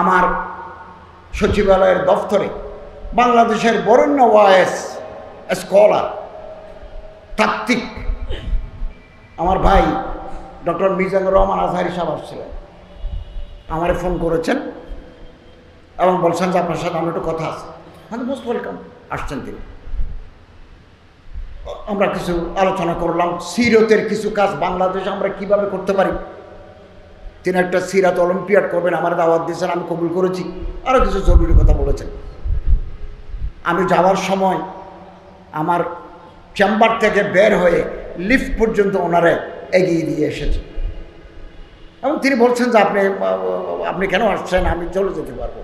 আমার সচিবালয়ের দফতরে বাংলাদেশের বরেণ্য ওয়াইস স্কলার তাত্ত্বিক আমার ভাই ডক্টর মিজানুর রহমান আজহারি সাহেব আসছিলেন, আমারে ফোন করেছেন এবং বলছেন যে আপনার সাথে আমার একটু কথা আছে। হ্যাঁ, মোস্ট ওয়েলকাম। আসছেন তিনি, আমরা কিছু আলোচনা করলাম সিরতের কিছু কাজ বাংলাদেশে আমরা কিভাবে করতে পারি। তিনি একটা সিরাত অলিম্পিয়াড করবেন, আমার দাওয়াত দিয়েছেন, আমি কবুল করেছি। আরও কিছু জরুরি কথা বলেছেন। আমি যাওয়ার সময় আমার চেম্বার থেকে বের হয়ে লিফট পর্যন্ত ওনারে এগিয়ে দিয়ে এসেছে এবং তিনি বলছেন যে আপনি কেন আসছেন, আমি চলে যেতে পারবো।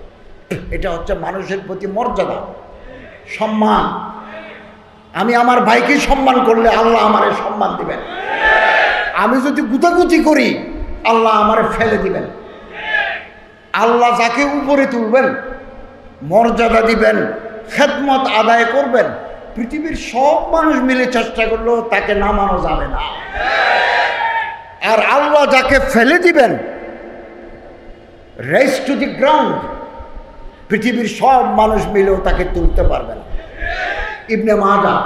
এটা হচ্ছে মানুষের প্রতি মর্যাদা, সম্মান। আমি আমার ভাইকে সম্মান করলে আল্লাহ আমারে সম্মান দিবেন। আমি যদি গুতাগুতি করি আল্লাহ আমারে ফেলে দিবেন। আল্লাহ যাকে উপরে তুলবেন, মর্যাদা দিবেন, খেদমত আদায় করবেন, পৃথিবীর সব মানুষ মিলে চেষ্টা করলেও তাকে নামানো যাবে না। আর আল্লাহ যাকে ফেলে দিবেন, রেজ টু দি গ্রাউন্ড, পৃথিবীর সব মানুষ মিলেও তাকে তুলতে পারবে না। ইবনে মাজাহ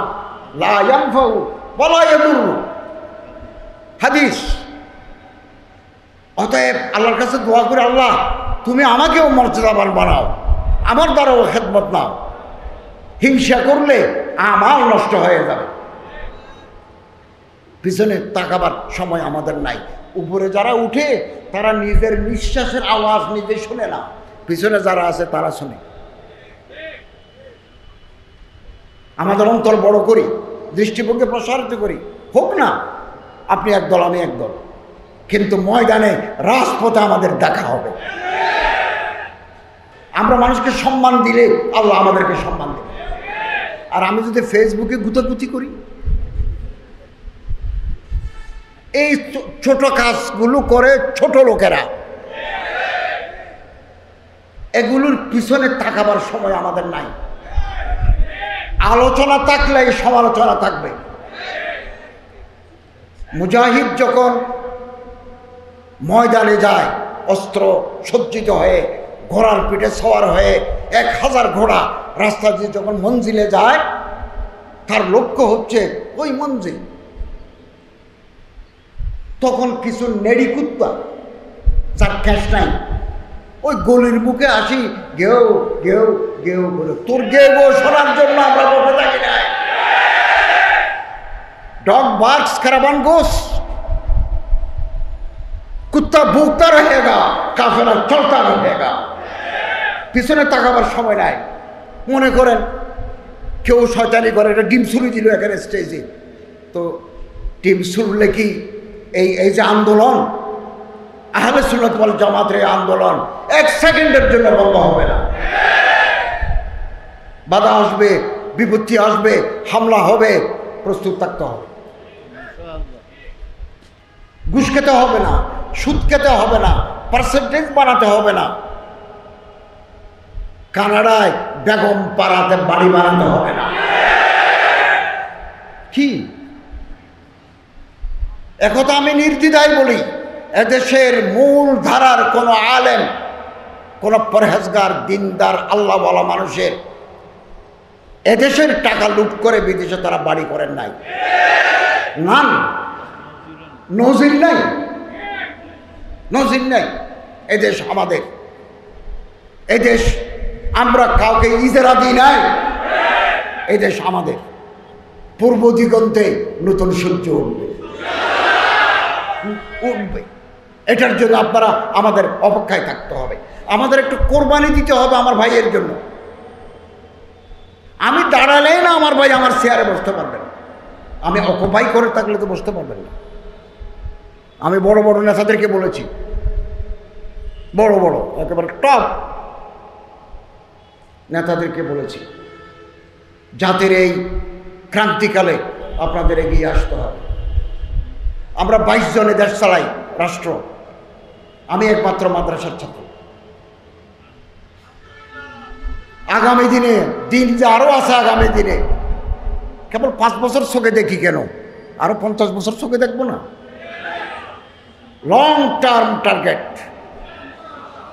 লা ইয়ানফাউ ওয়ালা ইয়াদুরু হাদিস। অতএব আল্লাহর কাছে দোয়া করে, আল্লাহ তুমি আমাকেও মর্যাদাবান বানাও, আমার দ্বারাও খেদমত নাও। হিংসা করলে আমার নষ্ট হয়ে যাবে। পিছনে তাকাবার সময় আমাদের নাই। উপরে যারা উঠে তারা নিজের নিঃশ্বাসের আওয়াজ নিজে শুনে না, পিছনে যারা আছে তারা শুনে। আমাদের অন্তর বড় করি, দৃষ্টিভঙ্গি প্রসারিত করি। হোক না আপনি একদল আমি একদল, কিন্তু ময়দানে রাজপথে আমাদের দেখা হবে। আমরা মানুষকে সম্মান দিলে আল্লাহ আমাদেরকে সম্মান দেবে। আর আমি যদি ফেসবুকে গুতাগুতি করি, এই ছোট কাজগুলো করে ছোট লোকেরা, এগুলোর পিছনে তাকাবার সময় আমাদের নাই। আলোচনা থাকলে সমালোচনা থাকবে। মুজাহিদ যখন ময়দানে যায় অস্ত্র সজ্জিত হয়ে, ঘোড়ার পিঠে সওয়ার হয়ে 1000 ঘোড়া রাস্তা দিয়ে যখন মঞ্জিলে যায়, তার লক্ষ্য হচ্ছে ওই মঞ্জিল। তখন কিছু নেড়ি কুত্তা, যার ক্যাশ নাই, ওই গলির মুখে আসি গেও গেও গেও বলে, তোর গেও গো শোনার জন্য আমরা বসে থাকি না। डॉग बार्क्स कराबान गोस, कुत्ता भूखता रहेगा, काफिला चलता रहेगा। পিছনে তাকাবার সময় নাই। মনে করেন কেউ শয়তানি করে, এটা ডিম ছুরি দিল এখানে স্টেজে, তো ডিম ছুড়লে কি এই যে আন্দোলন, আহলে সুন্নাত ওয়াল জামাতের আন্দোলন 1 সেকেন্ডের জন্য বন্ধ হবে না। বাধা আসবে, বিপত্তি আসবে, হামলা হবে, প্রস্তুত থাকতে হবে। ঘুষ খেতে হবে না, সুদ খেতে হবে না, পার্সেন্টেজ বানাতে হবে না, কানাডায় বেগম পাড়াতে বাড়ি বানাতে হবে না। কি একথা আমি নির্দ্বিধায় বলি, এদেশের মূল ধারার কোন আলেম, কোন পরহেজগার, দিনদার, আল্লাহ বলা মানুষের এদেশের টাকা লুট করে বিদেশে তারা বাড়ি করেন নাই। নান নজির নাই, নজির নাই। এদেশ আমাদের, এদেশ আমরা কাউকে ইজারা দিই নাই, এদেশ আমাদের। পূর্ব দিগন্তে নতুন সূর্য উঠবে, উঠবে। এটার জন্য আপনারা আমাদের অপেক্ষায় থাকতে হবে। আমাদের একটু কোরবানি দিতে হবে আমার ভাইয়ের জন্য। আমি দাঁড়ালেই না আমার ভাই আমার চেয়ারে বসতে পারবেন, আমি অকুপাই করে থাকলে তো বসতে পারবেন না। আমি বড় বড় নেতাদেরকে বলেছি, বড় বড় একেবারে টপ নেতাদেরকে বলেছি, জাতির এই ক্রান্তিকালে আপনাদের এগিয়ে আসতে হবে। আমরা 22 জনে দেশ চালাই, রাষ্ট্র। আমি একমাত্র মাদ্রাসার ছাত্র। আগামী দিনে দিন যে আরো আছে, আগামী দিনে কেবল 5 বছর চোখে দেখি কেন, আরো 50 বছর চোখে দেখবো না? লং টার্ম টার্গেট,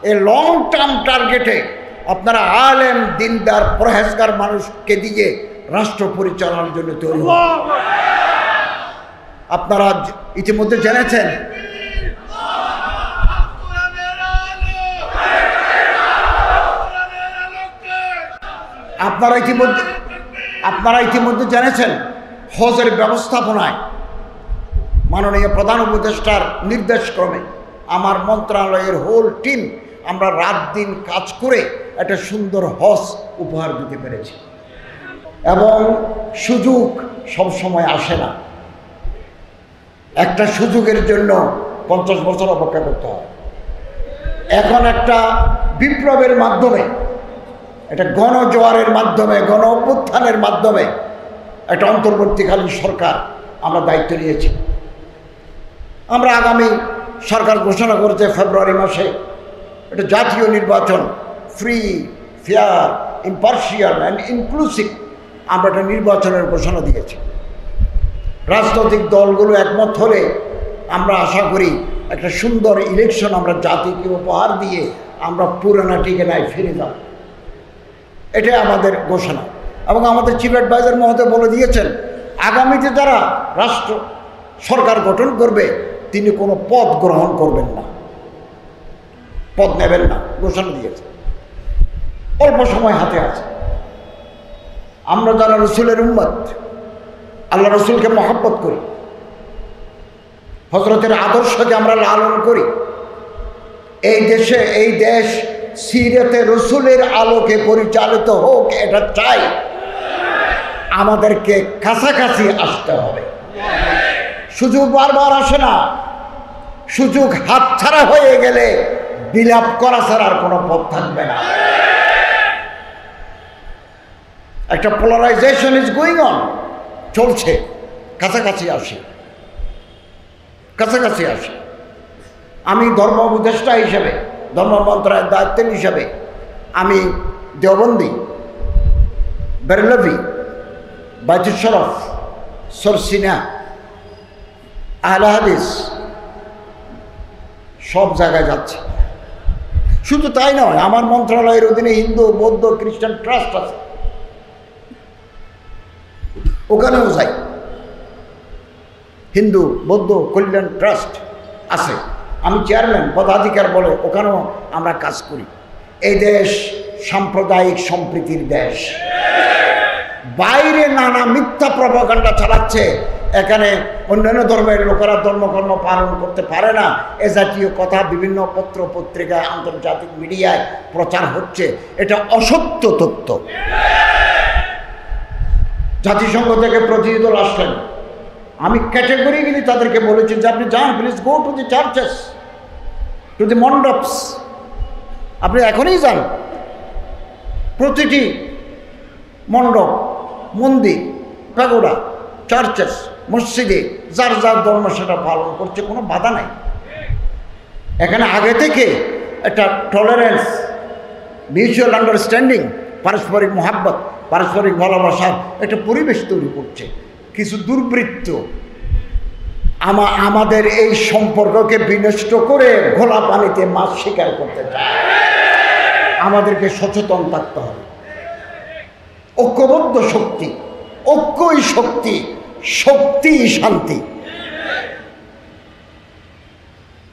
এই লং টার্ম টার্গেটে আপনারা আলেম দিনদার পরহেজগার মানুষকে দিয়ে রাষ্ট্র পরিচালনার জন্য তৈরি হন। আপনারা ইতিমধ্যে জেনেছেন আপনারা ইতিমধ্যে জেনেছেন হজের ব্যবস্থাপনায় মাননীয় প্রধান উপদেষ্টার নির্দেশক্রমে আমার মন্ত্রণালয়ের হোল টিম আমরা রাত দিন কাজ করে একটা সুন্দর হজ উপহার দিতে পেরেছি। এবং সুযোগ সবসময় আসে না, একটা সুযোগের জন্য 50 বছর অপেক্ষা করতে হয়। এখন একটা বিপ্লবের মাধ্যমে, একটা গণজোয়ারের মাধ্যমে, গণ অভ্যুত্থানের মাধ্যমে একটা অন্তর্বর্তীকালীন সরকার আমরা দায়িত্ব নিয়েছি। আমরা আগামী সরকার ঘোষণা করেছে ফেব্রুয়ারি মাসে এটা জাতীয় নির্বাচন, free, fair, impartial and inclusive আমরা একটা নির্বাচনের ঘোষণা দিয়েছি। রাজনৈতিক দলগুলো একমত হলে আমরা আশা করি একটা সুন্দর ইলেকশন আমরা জাতিকে উপহার দিয়ে আমরা পুরানা ঠিকানায় ফিরে যাব, এটাই আমাদের ঘোষণা। এবং আমাদের চিফ অ্যাডভাইজার মহোদয় বলে দিয়েছেন আগামীতে যারা রাষ্ট্র সরকার গঠন করবে তিনি কোনো পদ গ্রহণ করবেন না, পদ নেবেন না, ঘোষণা দিয়েছে। অল্প সময় হাতে আছে। আমরা যারা রসুলের উম্মত, আল্লাহ রসুলকে মহব্বত করি, হজরতের আদর্শকে আমরা লালন করি, এই দেশে এই দেশ সিরাতে রসুলের আলোকে পরিচালিত হোক এটা চাই। আমাদেরকে কাছাকাছি আসতে হবে। সুযোগ বারবার আসে না, সুযোগ হাতছাড়া হয়ে গেলে বিলাপ করা ছাড়া আর কোনো পথ থাকবে না। একটা পোলারাইজেশন ইজ গোয়িং অন, চলছে। কাছাকাছি আসি, কাছাকাছি আসি। আমি ধর্ম উপদেষ্টা হিসেবে, ধর্ম মন্ত্রণালয়ের দায়িত্বের হিসাবে আমি দেওবন্দি, বেরলভি, বাইতুল শরফ, সরসিনা, আহলে হাদিস সব জায়গায় যাচ্ছে। শুধু তাই নয়, আমার মন্ত্রণালয়ের অধীনে হিন্দু, বৌদ্ধ, খ্রিস্টান ট্রাস্ট আছে, ওখানেও যাই। হিন্দু বৌদ্ধ কল্যাণ ট্রাস্ট আছে, আমি চেয়ারম্যান, পদাধিকার বলে ওখানেও আমরা কাজ করি। এই দেশ সাম্প্রদায়িক সম্প্রীতির দেশ। বাইরে নানা মিথ্যা প্রপাগান্ডা চালাচ্ছে, এখানে অন্যান্য ধর্মের লোকেরা ধর্মকর্ম পালন করতে পারে না, এ জাতীয় কথা বিভিন্ন পত্র পত্রিকায়, আন্তর্জাতিক মিডিয়ায় প্রচার হচ্ছে। এটা অসত্য তথ্য। জাতিসংঘ থেকে প্রতিনিধি দল আসলেন, আমি ক্যাটেগরিক্যালি তাদেরকে বলেছি যে আপনি যান, please go to the churches, to the mandaps, আপনি এখনই যান। প্রতিটি মণ্ডপ, মন্দির, প্যাগোডা, চার্চেস, মসজিদে যার যার ধর্ম সেটা পালন করছে, কোনো বাধা নাই। এখানে আগে থেকে একটা টলারেন্স, মিউচুয়াল আন্ডারস্ট্যান্ডিং, পারস্পরিক মহাব্বত, পারস্পরিক ভালোবাসার একটা পরিবেশ তৈরি করছে। কিছু দুর্বৃত্ত আমাদের এই সম্পর্ককে বিনষ্ট করে ঘোলা পানিতে মাছ শিকার করতে চায়। আমাদেরকে সচেতন থাকতে হবে। ঐক্যবদ্ধ শক্তি, ঐক্যই শক্তি, শক্তিই শান্তি।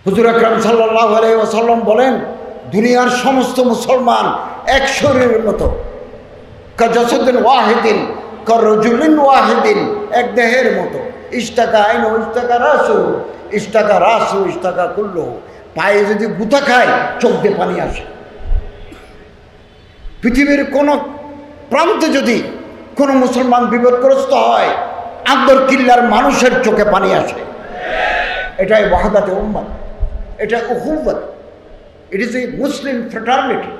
হুজুর আকরাম সাল্লাল্লাহু আলাইহি ওয়াসাল্লাম বলেন, দুনিয়ার সমস্ত মুসলমান এক শরীরের মতো, কাজাসুদ্দিন ওয়াহিদিন, করজুলিন ওয়াহিদিন, এক দেহের মতো। ইস্তাকা আইন, ইস্তাকা রাসু, ইস্তাকা রাসু, ইস্তাকা কুল্লু। পায়ে যদি গুতা খায় চোখ দিয়ে পানি আসে। পৃথিবীর কোনো প্রান্তে যদি কোনো মুসলমান বিপদগ্রস্ত হয়, আন্দর কিল্লার মানুষের চোখে পানি আসে। এটাই ওয়াহদাতে উম্মাত, এটা উখুওয়াত, it is a Muslim fraternity.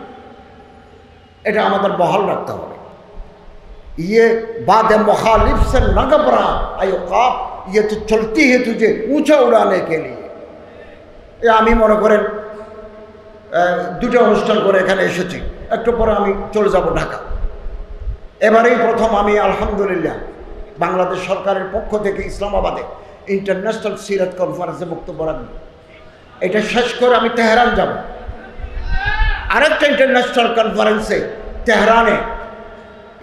এটা আমাদের বহাল রাখতে হবে। ये बाद मुखालिफ से न घबरा अयुकाब, ये तो चलती है तुझे ऊंचा उड़ाने के लिए। আমি মনে করেন দুটো অনুষ্ঠান করে এখানে এসেছি, একটু পরে আমি চলে যাব ঢাকা। এবারেই প্রথম আমি আলহামদুলিল্লাহ বাংলাদেশ সরকারের পক্ষ থেকে ইসলামাবাদে ইন্টারন্যাশনাল সিরাত কনফারেন্সে বক্তব্য রাখব। এটা শেষ করে আমি তেহরান যাব। আরেকটা ইন্টারন্যাশনাল কনফারেন্সে তেহরানে,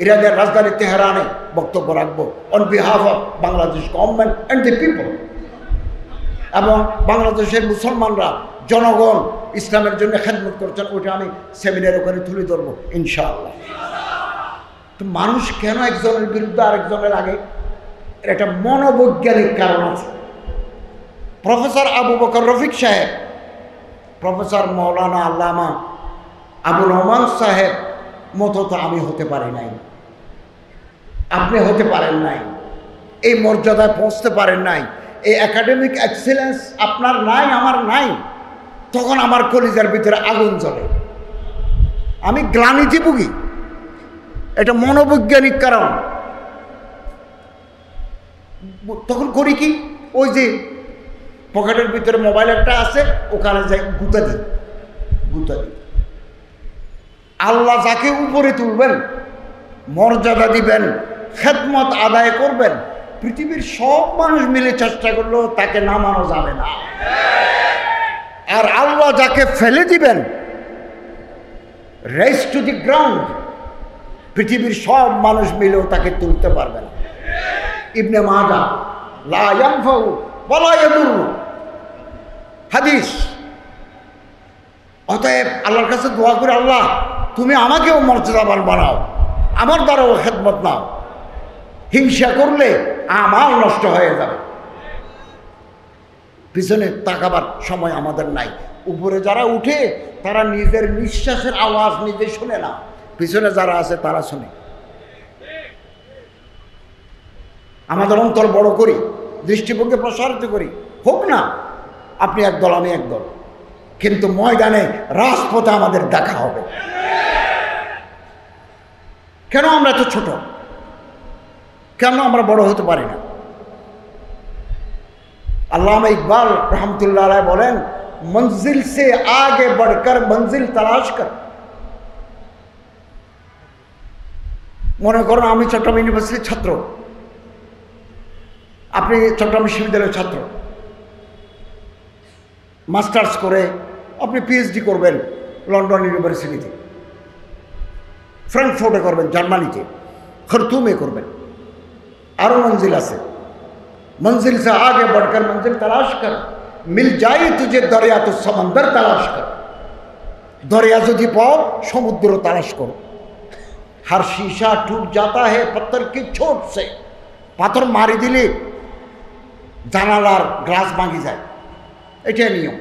ইরানের রাজধানী তেহরানে বক্তব্য রাখবো on behalf of Bangladesh government and the people. এবং বাংলাদেশের মুসলমানরা, জনগণ ইসলামের জন্য খেদমত করছেন, ওটা আমি সেমিনার ওখানে তুলে ধরবো ইনশাআল্লাহ। তো মানুষ কেন একজনের বিরুদ্ধে আরেকজনের আগে? এর একটা মনোবৈজ্ঞানিক কারণ আছে। প্রফেসর আবু বকর রফিক সাহেব, প্রফেসর মৌলানা আল্লামা আবু রহমান সাহেব মতো তো আমি হতে পারি নাই, আপনি হতে পারেন নাই, এই মর্যাদায় পৌঁছতে পারেন নাই, এই একাডেমিক এক্সেলেন্স আপনার নাই, আমার নাই। তখন আমার কলিজার ভিতরে আগুন জ্বলে, আমি গ্লানিতে ভুগি। এটা মনোবৈজ্ঞানিক কারণ। তখন করি কি, ওই যে পকেটের ভিতরে মোবাইল একটা আছে, ওখানে যাই গুতা দিই। আল্লাহ যাকে উপরে তুলবেন, মর্যাদা দিবেন, খেদমত আদায় করবেন, পৃথিবীর সব মানুষ মিলে চেষ্টা করলেও তাকে নামানো যাবে না। আর আল্লাহ যাকে ফেলে দিবেন, রেজ টু দি গ্রাউন্ড, পৃথিবীর সব মানুষ মিলেও তাকে তুলতে পারবে না। ইবনে মাজাহ লা ইয়ানফাউ ওয়ালা ইয়াদুরু হাদিস। অতএব আল্লাহর কাছে দোয়া করে, আল্লাহ তুমি আমাকেও মর্যাদাবান বানাও, আমার দ্বারাও খেদমত নাও। হিংসা করলে আমার নষ্ট হয়ে যাবে। পিছনে তাকাবার সময় আমাদের নাই। উপরে যারা উঠে তারা নিজের নিঃশ্বাসের আওয়াজ নিজে শুনে না, পিছনে যারা আছে তারা শুনে। আমাদের অন্তর বড় করি, দৃষ্টিভঙ্গি প্রসারিত করি। হোক না আপনি একদল আমি একদল, কিন্তু ময়দানে রাজপথে আমাদের দেখা হবে। কেন আমরা এত ছোট? কেন আমরা বড় হতে পারি না? আল্লামা ইকবাল রহমতুল্লাহ আলাইহি বলেন, মঞ্জিল সে আগে বড়কর মঞ্জিল তালাশ কর। মনে করুন আমি চট্টগ্রাম ইউনিভার্সিটির ছাত্র, আপনি চট্টগ্রাম বিশ্ববিদ্যালয়ের ছাত্র, মাস্টার্স করে আপনি পিএইচডি করবেন লন্ডন ইউনিভার্সিটিতে, ফ্রাঙ্কফুর্টে করবেন জার্মানিতে, খরতুমে করবেন। আরও মঞ্জিল আছে। मंजिल से आगे बढ़कर मंजिल तलाश कर, मिल जाए तुझे दरिया तो समंदर तलाश कर। दरिया যদি পাও সমুদ্র তালাশ করো। हर शीशा टूट जाता है पत्थर की चोट से। পাথর মারি দিলে জানালার গ্লাস ভাঙি যায়, এটাই নিয়ম।